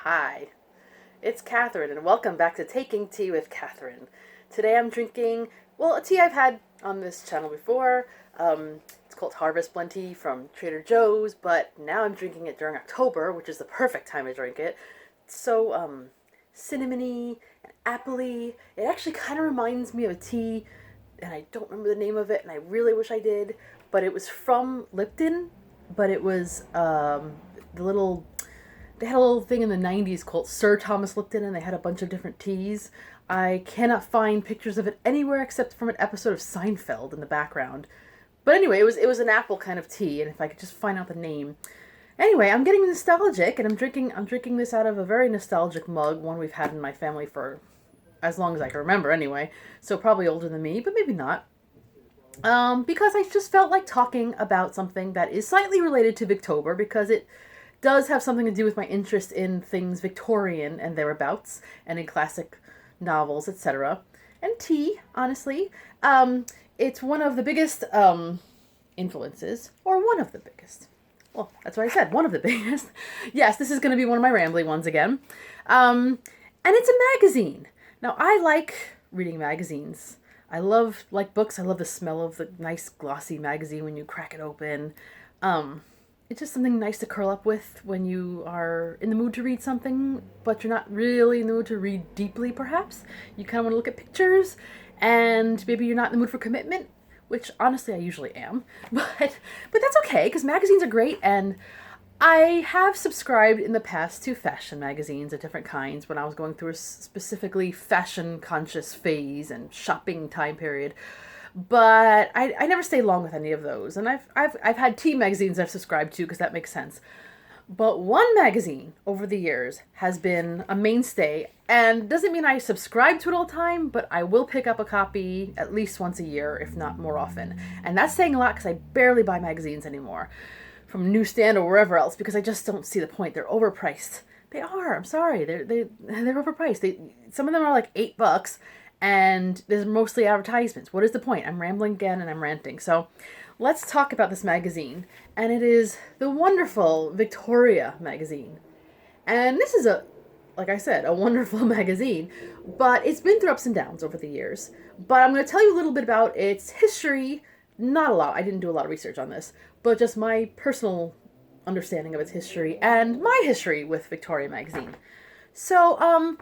Hi, it's Catherine, and welcome back to Taking Tea with Catherine. Today I'm drinking, a tea I've had on this channel before. It's called Harvest Blend Tea from Trader Joe's, but now I'm drinking it during October, which is the perfect time to drink it. It's so, cinnamony and appley. It actually kind of reminds me of a tea, and I don't remember the name of it, and I really wish I did, but it was from Lipton, but it was, the little they had a little thing in the 90s called Sir Thomas Lipton, and they had a bunch of different teas. I cannot find pictures of it anywhere except from an episode of Seinfeld in the background. But anyway, it was an apple kind of tea, and if I could just find out the name. Anyway, I'm getting nostalgic, and I'm drinking this out of a very nostalgic mug, one we've had in my family for as long as I can remember anyway. So probably older than me, but maybe not. Because I just felt like talking about something that is slightly related to Victober, because it does have something to do with my interest in things Victorian and thereabouts, and in classic novels, etc. And tea, honestly. It's one of the biggest influences, or one of the biggest. Well, that's what I said, one of the biggest. Yes, this is going to be one of my rambly ones again. And it's a magazine. Now, I like reading magazines. I love, like books, I love the smell of the nice glossy magazine when you crack it open. It's just something nice to curl up with when you are in the mood to read something, but you're not really in the mood to read deeply, perhaps. You kind of want to look at pictures, and maybe you're not in the mood for commitment, which honestly I usually am. But that's okay, because magazines are great, and I have subscribed in the past to fashion magazines of different kinds when I was going through a specifically fashion-conscious phase and shopping time period. But I never stayed long with any of those. And I've had tea magazines I've subscribed to because that makes sense. But one magazine over the years has been a mainstay, and doesn't mean I subscribe to it all the time, but I will pick up a copy at least once a year, if not more often. And that's saying a lot because I barely buy magazines anymore from newsstand or wherever else, because I just don't see the point. They're overpriced. They are. I'm sorry. They're overpriced. Some of them are like $8, and there's mostly advertisements. What is the point? I'm rambling again and I'm ranting. So let's talk about this magazine. And it is the wonderful Victoria magazine. And this is like I said, a wonderful magazine, but it's been through ups and downs over the years. But I'm going to tell you a little bit about its history. Not a lot. I didn't do a lot of research on this, but just my personal understanding of its history and my history with Victoria magazine. So,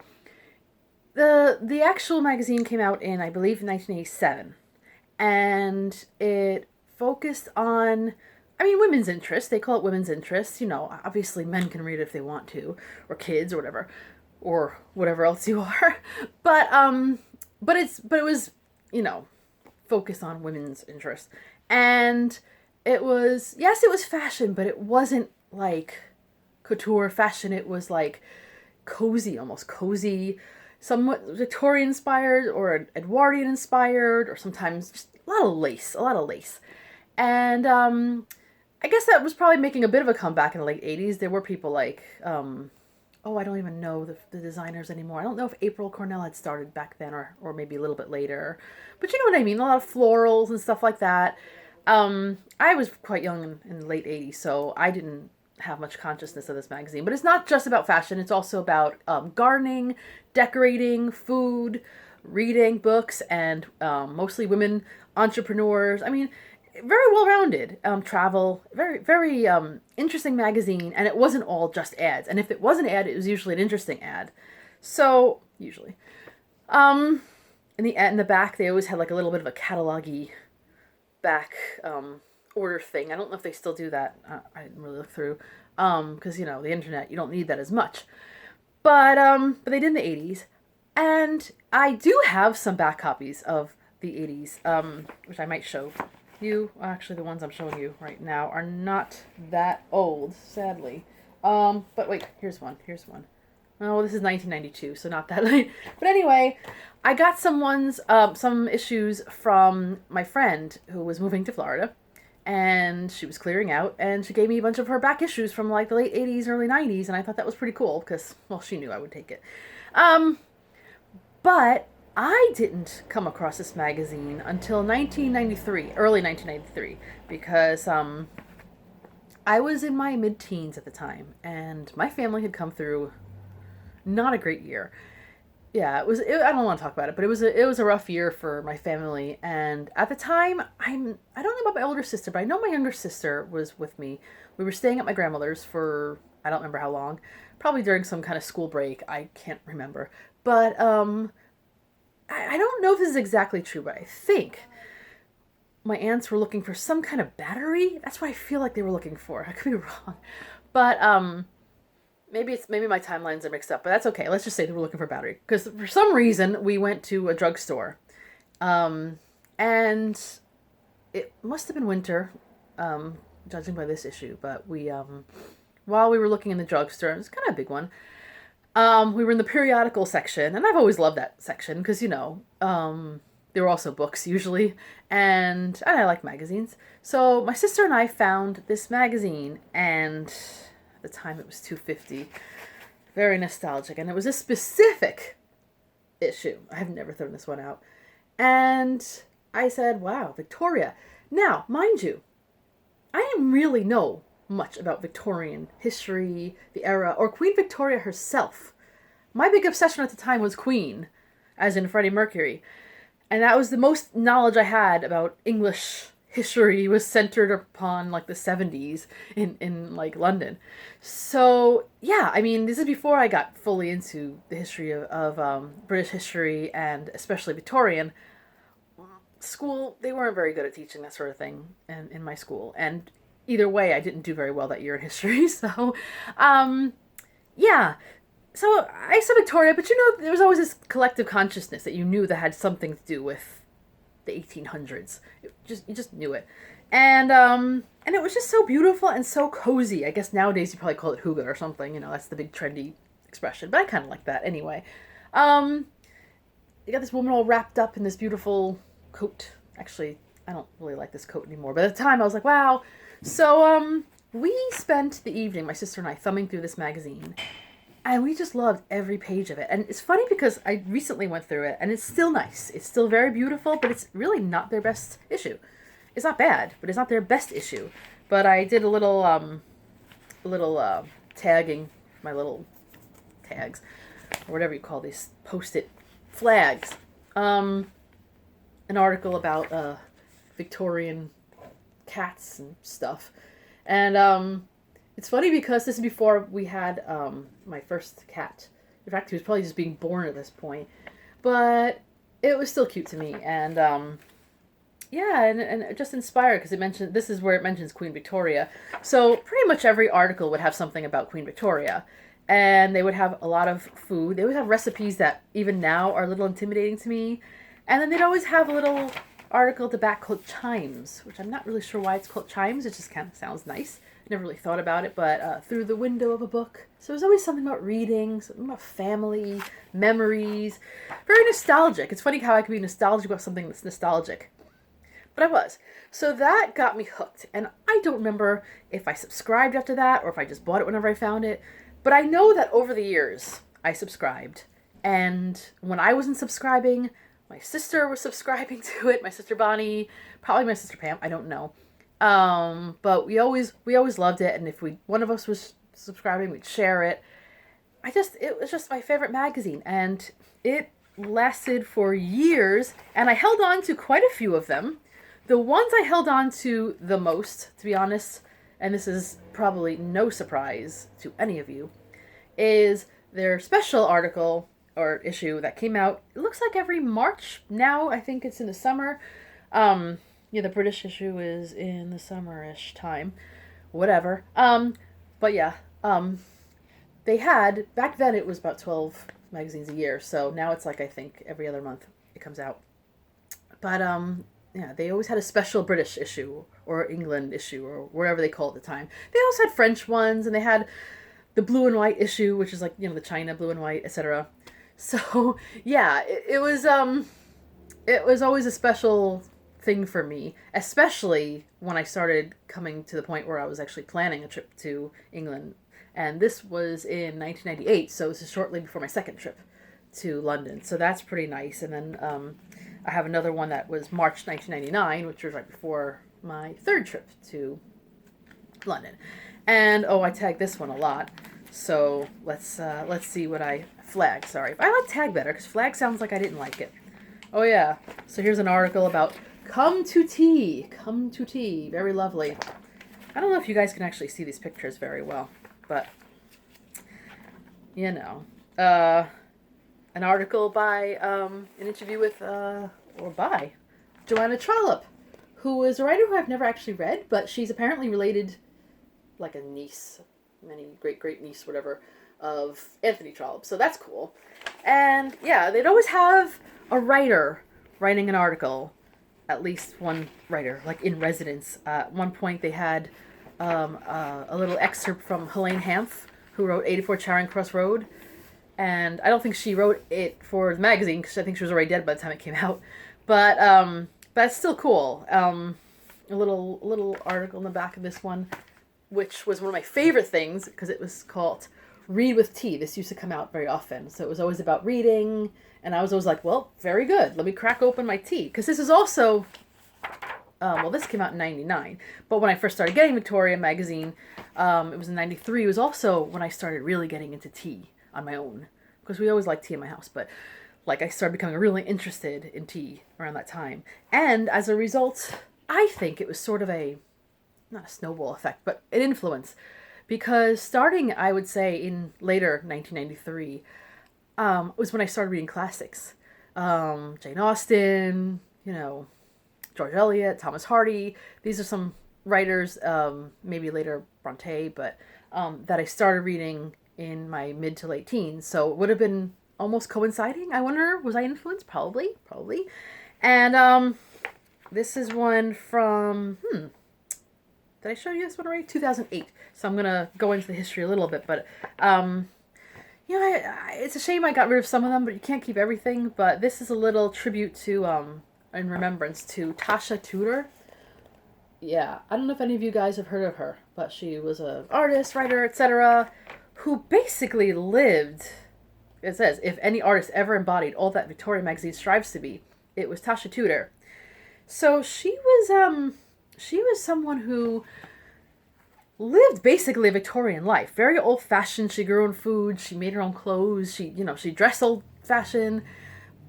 the actual magazine came out in, I believe, 1987, and it focused on, women's interests. They call it women's interests. Obviously men can read it if they want to, or kids, or whatever else you are. But it was, focused on women's interests. And it was fashion, but it wasn't like couture fashion. It was like cozy, almost cozy, somewhat Victorian inspired or Edwardian inspired, or sometimes just a lot of lace. And I guess that was probably making a bit of a comeback in the late 80s. There were people like, I don't even know the designers anymore. I don't know if April Cornell had started back then, or maybe a little bit later. But you know what I mean? A lot of florals and stuff like that. I was quite young in the late 80s, so I didn't have much consciousness of this magazine. But it's not just about fashion. It's also about gardening, decorating, food, reading books, and mostly women entrepreneurs. Very well-rounded. Travel, very, very interesting magazine, and it wasn't all just ads. And if it was an ad, it was usually an interesting ad. So, usually. In the back, they always had like a little bit of a catalog-y back order thing. I don't know if they still do that. I didn't really look through. Because, the internet, you don't need that as much. But they did in the 80s. And I do have some back copies of the 80s, which I might show you. Actually, the ones I'm showing you right now are not that old, sadly. But wait, here's one. Oh, this is 1992, so not that late. But anyway, I got some issues from my friend who was moving to Florida, and she was clearing out, and she gave me a bunch of her back issues from like the late 80s, early 90s, and I thought that was pretty cool, because, she knew I would take it. But I didn't come across this magazine until 1993, early 1993, because I was in my mid-teens at the time, and my family had come through Not a great year. Yeah, I don't want to talk about it, but it was a rough year for my family. And at the time, I don't know about my older sister, but I know my younger sister was with me. We were staying at my grandmother's for I don't remember how long, probably during some kind of school break. I can't remember, but I don't know if this is exactly true, but I think my aunts were looking for some kind of battery. That's what I feel like they were looking for. I could be wrong, but maybe my timelines are mixed up, but that's okay. Let's just say they were looking for battery because for some reason we went to a drugstore, and it must have been winter, judging by this issue. But we while we were looking in the drugstore, it's kind of a big one. We were in the periodical section, and I've always loved that section because there were also books usually, and I like magazines. So my sister and I found this magazine, and at the time it was $2.50. Very nostalgic, and it was a specific issue. I have never thrown this one out. And I said, wow, Victoria. Now, mind you, I didn't really know much about Victorian history, the era, or Queen Victoria herself. My big obsession at the time was Queen, as in Freddie Mercury. And that was the most knowledge I had about English history was centered upon like the 70s in like London. So yeah, I mean, this is before I got fully into the history of British history and especially Victorian. School, they weren't very good at teaching that sort of thing in my school. And either way, I didn't do very well that year in history. So, yeah. So I said Victoria, but there was always this collective consciousness that you knew that had something to do with the 1800s. You just knew it. And it was just so beautiful and so cozy. I guess nowadays you probably call it hygge or something. That's the big trendy expression. But I kind of like that anyway. You got this woman all wrapped up in this beautiful coat. Actually, I don't really like this coat anymore. But at the time I was like, wow. So we spent the evening, my sister and I, thumbing through this magazine. And we just loved every page of it. And it's funny because I recently went through it, and it's still nice. It's still very beautiful, but it's really not their best issue. It's not bad, but it's not their best issue. But I did a little tagging, my little tags, or whatever you call these post-it flags. An article about Victorian cats and stuff. And it's funny because this is before we had my first cat. In fact, he was probably just being born at this point. But it was still cute to me. And yeah, and it just inspired because this is where it mentions Queen Victoria. So pretty much every article would have something about Queen Victoria. And they would have a lot of food. They would have recipes that even now are a little intimidating to me. And then they'd always have a little article at the back called Chimes, which I'm not really sure why it's called Chimes. It just kind of sounds nice. Never really thought about it, but through the window of a book. So there's always something about reading, something about family, memories. Very nostalgic. It's funny how I could be nostalgic about something that's nostalgic. But I was. So that got me hooked. And I don't remember if I subscribed after that or if I just bought it whenever I found it. But I know that over the years, I subscribed. And when I wasn't subscribing, my sister was subscribing to it. My sister Bonnie, probably my sister Pam, I don't know. But we always loved it, and if one of us was subscribing, we'd share it. It was just my favorite magazine, and it lasted for years, and I held on to quite a few of them. The ones I held on to the most, to be honest, and this is probably no surprise to any of you, is their special article or issue that came out. It looks like every March now. I think it's in the summer. Yeah, the British issue is in the summer-ish time. Whatever. But yeah, they had, back then it was about 12 magazines a year, so now it's like, I think, every other month it comes out. But, yeah, they always had a special British issue, or England issue, or wherever they call it at the time. They also had French ones, and they had the blue and white issue, which is like, the China blue and white, etc. So, yeah, it was always a special thing for me, especially when I started coming to the point where I was actually planning a trip to England. And this was in 1998, so this is shortly before my second trip to London. So that's pretty nice. And then I have another one that was March 1999, which was right before my third trip to London. And, I tagged this one a lot. So let's see what flag. Sorry, I like tag better because flag sounds like I didn't like it. Oh yeah. So here's an article about come to tea. Come to tea. Very lovely. I don't know if you guys can actually see these pictures very well, but you know, an article by an interview with or by Joanna Trollope, who is a writer who I've never actually read, but she's apparently related, like a niece, great niece, whatever, of Anthony Trollope. So that's cool. And yeah, they'd always have a writer writing an article, at least one writer, like in residence. At one point, they had a little excerpt from Helene Hanff, who wrote 84 Charing Cross Road. And I don't think she wrote it for the magazine because I think she was already dead by the time it came out. But it's still cool. A little article in the back of this one, which was one of my favorite things because it was called Read with Tea. This used to come out very often. So it was always about reading. And I was always like, well, very good. Let me crack open my tea. Because this is also, this came out in 99. But when I first started getting Victoria magazine, it was in 93. It was also when I started really getting into tea on my own. Because we always liked tea in my house. But I started becoming really interested in tea around that time. And as a result, I think it was sort of not a snowball effect, but an influence. Because starting, I would say, in later 1993, was when I started reading classics. Jane Austen, George Eliot, Thomas Hardy. These are some writers, maybe later Bronte, but that I started reading in my mid to late teens. So it would have been almost coinciding. I wonder, was I influenced? Probably. And this is one from, did I show you this one already? 2008. So I'm going to go into the history a little bit, but it's a shame I got rid of some of them, but you can't keep everything. But this is a little tribute to, in remembrance to Tasha Tudor. Yeah, I don't know if any of you guys have heard of her, but she was an artist, writer, etc., who basically lived, it says, if any artist ever embodied all that Victoria magazine strives to be, it was Tasha Tudor. So she was someone who lived basically a Victorian life. Very old-fashioned. She grew her own food. She made her own clothes. She dressed old-fashioned.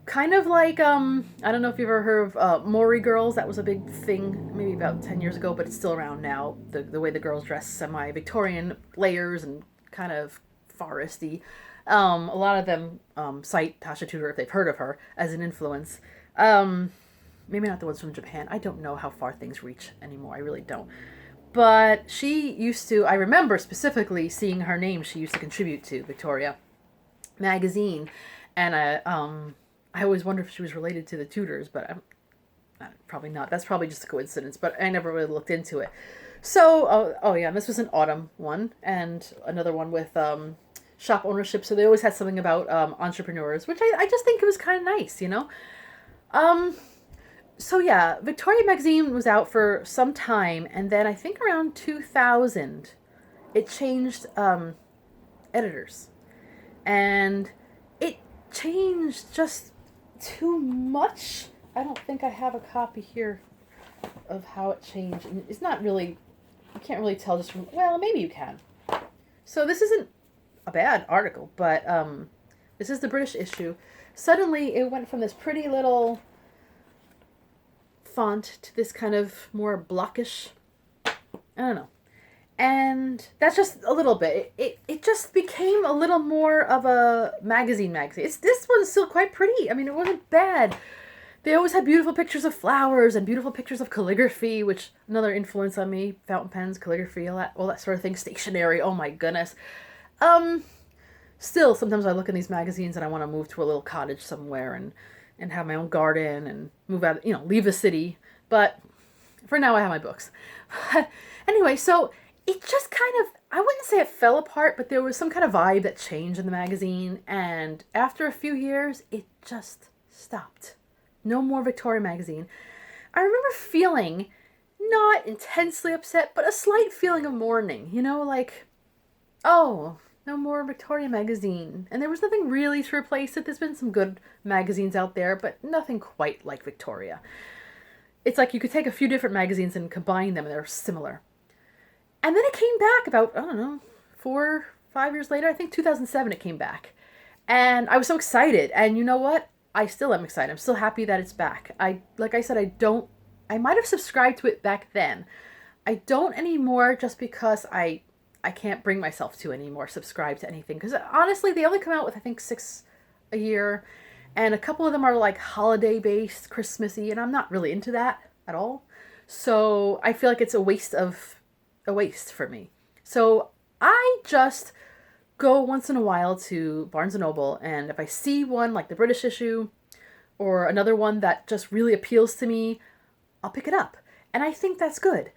Kind of like, I don't know if you've ever heard of Maury girls. That was a big thing maybe about 10 years ago, but it's still around now. The way the girls dress, semi-Victorian layers and kind of foresty. A lot of them cite Tasha Tudor, if they've heard of her, as an influence. Maybe not the ones from Japan. I don't know how far things reach anymore. I really don't. But she used to, I remember specifically seeing her name. She used to contribute to Victoria magazine. And I always wonder if she was related to the Tudors, but probably not. That's probably just a coincidence, but I never really looked into it. So, and this was an autumn one, and another one with shop ownership. So they always had something about entrepreneurs, which I just think it was kind of nice, So yeah, Victoria magazine was out for some time, and then I think around 2000, it changed editors. And it changed just too much. I don't think I have a copy here of how it changed. And it's not really, you can't really tell just from, well, maybe you can. So this isn't a bad article, but this is the British issue. Suddenly it went from this pretty little font to this kind of more blockish, I don't know. And that's just a little bit. It just became a little more of a magazine. This one's still quite pretty. I mean, it wasn't bad. They always had beautiful pictures of flowers and beautiful pictures of calligraphy, which another influence on me. Fountain pens, calligraphy, all that sort of thing. Stationery. Oh my goodness. Still, sometimes I look in these magazines and I want to move to a little cottage somewhere and have my own garden and move out, leave the city. But for now, I have my books. Anyway, so it just kind of, I wouldn't say it fell apart, but there was some kind of vibe that changed in the magazine. And after a few years, it just stopped. No more Victoria magazine. I remember feeling not intensely upset, but a slight feeling of mourning, like, oh, no more Victoria magazine. And there was nothing really to replace it. There's been some good magazines out there, but nothing quite like Victoria. It's like you could take a few different magazines and combine them and they're similar. And then it came back about, I don't know, 5 years later, I think 2007 it came back. And I was so excited. And you know what? I still am excited. I'm still happy that it's back. Like I said, I might have subscribed to it back then. I don't anymore just because I can't bring myself to anymore subscribe to anything. Because honestly, they only come out with, I think, 6 a year. And a couple of them are like holiday based, Christmassy, and I'm not really into that at all. So I feel like it's a waste for me. So I just go once in a while to Barnes and Noble, and if I see one like the British issue or another one that just really appeals to me, I'll pick it up. And I think that's good.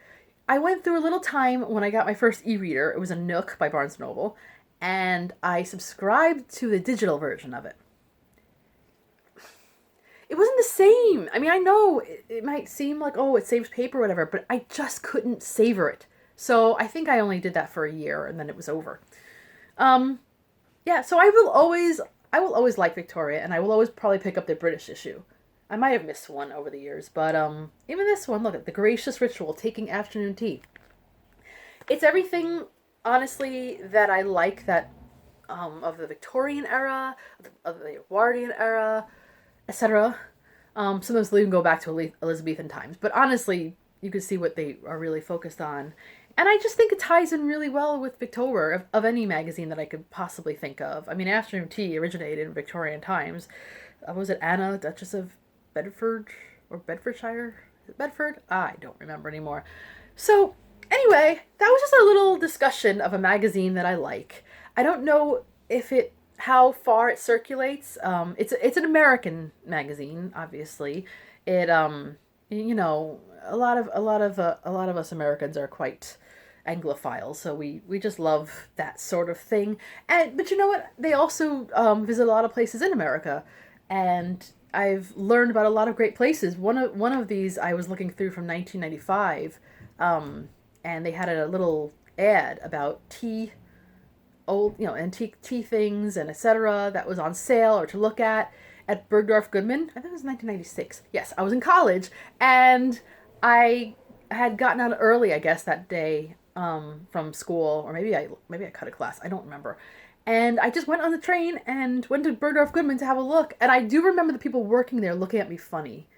I went through a little time when I got my first e-reader. It was a Nook by Barnes and Noble, and I subscribed to the digital version of it. It wasn't the same. I mean, I know it might seem like, oh, it saves paper or whatever, but I just couldn't savor it. So I think I only did that for a year and then it was over. Yeah, so I will always like Victoria, and I will always probably pick up the British issue. I might have missed one over the years, but even this one, look at The Gracious Ritual, Taking Afternoon Tea. It's everything, honestly, that I like that of the Victorian era, of the Edwardian era, etc. Sometimes they'll even go back to Elizabethan times, but honestly, you can see what they are really focused on. And I just think it ties in really well with Victober of any magazine that I could possibly think of. I mean, Afternoon Tea originated in Victorian times. Was it Anna, Duchess of Bedford or Bedfordshire? Is it Bedford? I don't remember anymore. So anyway, that was just a little discussion of a magazine that I like. I don't know how far it circulates. It's an American magazine, obviously. It you know, a lot of us Americans are quite Anglophile, so we just love that sort of thing. But you know what? They also visit a lot of places in America, and I've learned about a lot of great places. One of these I was looking through from 1995, and they had a little ad about antique tea things and etc. that was on sale or to look at Bergdorf Goodman. I think it was 1996. Yes, I was in college, and I had gotten out early, I guess, that day from school, or maybe I cut a class. I don't remember. And I just went on the train and went to Bergdorf Goodman to have a look. And I do remember the people working there looking at me funny.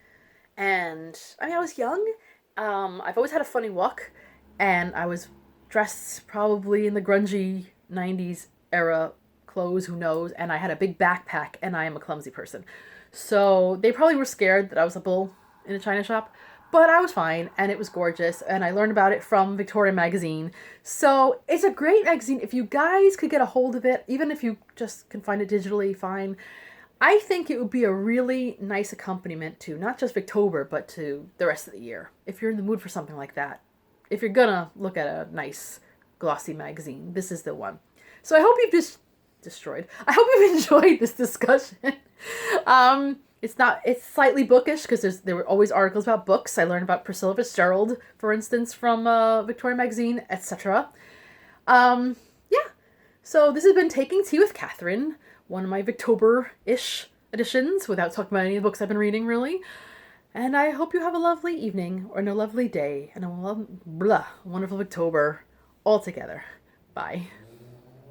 And I mean, I was young. I've always had a funny walk, and I was dressed probably in the grungy 90s era clothes, who knows, and I had a big backpack, and I am a clumsy person. So they probably were scared that I was a bull in a china shop, but I was fine, and it was gorgeous, and I learned about it from Victoria Magazine. So it's a great magazine. If you guys could get a hold of it, even if you just can find it digitally, fine. I think it would be a really nice accompaniment to not just Victober, but to the rest of the year, if you're in the mood for something like that. If you're gonna look at a nice glossy magazine, this is the one. So I hope you've I hope you've enjoyed this discussion. It's slightly bookish because there were always articles about books. I learned about Priscilla Fitzgerald, for instance, from Victoria Magazine, etc. Yeah. So this has been Taking Tea with Catherine, one of my Victober-ish editions, without talking about any of the books I've been reading, really. And I hope you have a lovely evening, or a lovely day, and a wonderful Victober all together. Bye.